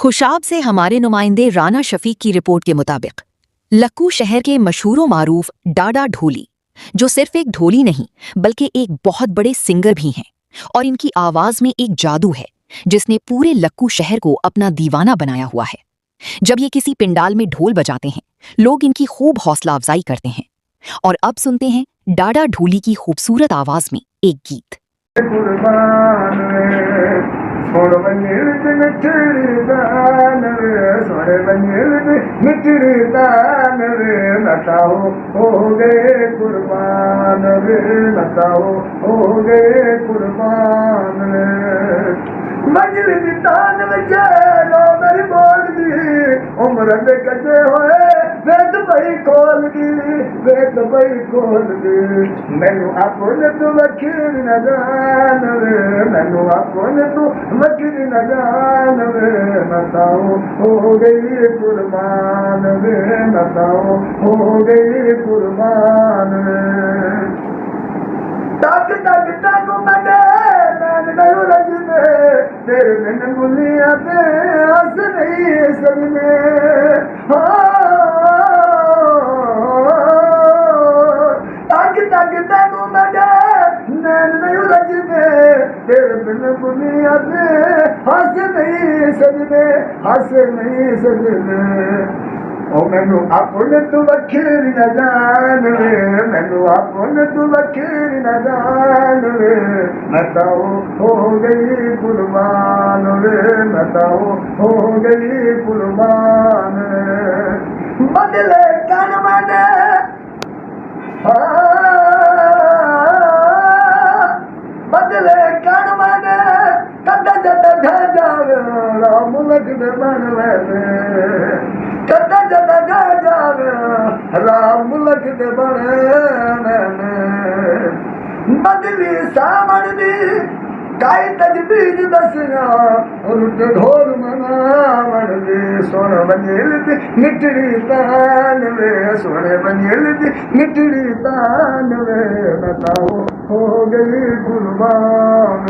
खुशाब से हमारे नुमाइंदे राना शफीक की रिपोर्ट के मुताबिक लक्कू शहर के मशहूर मारूफ डाडा ढोली, जो सिर्फ एक ढोली नहीं बल्कि एक बहुत बड़े सिंगर भी हैं, और इनकी आवाज में एक जादू है जिसने पूरे लक्कू शहर को अपना दीवाना बनाया हुआ है। जब ये किसी पिंडाल में ढोल बजाते हैं, लोग इनकी खूब हौसला अफजाई करते हैं। और अब सुनते हैं डाडा ढोली की खूबसूरत आवाज में एक गीत। सोड़ बंजिल मिठड़ी दान रे, सोड़ बंजिल मिठड़ी दान रे, नताओ हो गए कुर्बान रे, नताओ हो गए कुर्बान रे। मंजिल दी तान विच लो मेरी बोल दी, उम्र दे कटे होए वेद पई खोल दी, वेद पई खोल दी। मैनू अपने तू वकील न जान रे, मैनू अपने तू वकील न जान रे, नताओ हो गई कुर्बान रे, नताओ हो गई कुर्बान रे। तक तक तक मने मैन नहीं रजने, तेरे बिन बुलिया ते हंस नहीं सजने। तक तक तक मने मैन नहीं रजने, तेरे बिन बुलिया ते हंस नहीं सजने, हंस नहीं सजने। ओ मैनू अपने तू वकील न जान रे, मैनू अपने तू वकील न जान रे, नताओ हो गई कुर्बान रे, नताओ हो गई कुर्बान रे। बदले कर मने बदले कर मने कदा जदा जा जावे राम लखन बनवे कदा जदा जा जावे राम लखन बने। बदली सामण दी काई तजबीज दसना, उल्ट ढोल मनावण दी, सोन बंजिल दी मिठड़ी तान वे, सोन बंजिल दी मिठड़ी तान वे, नताओ हो गई कुर्बान।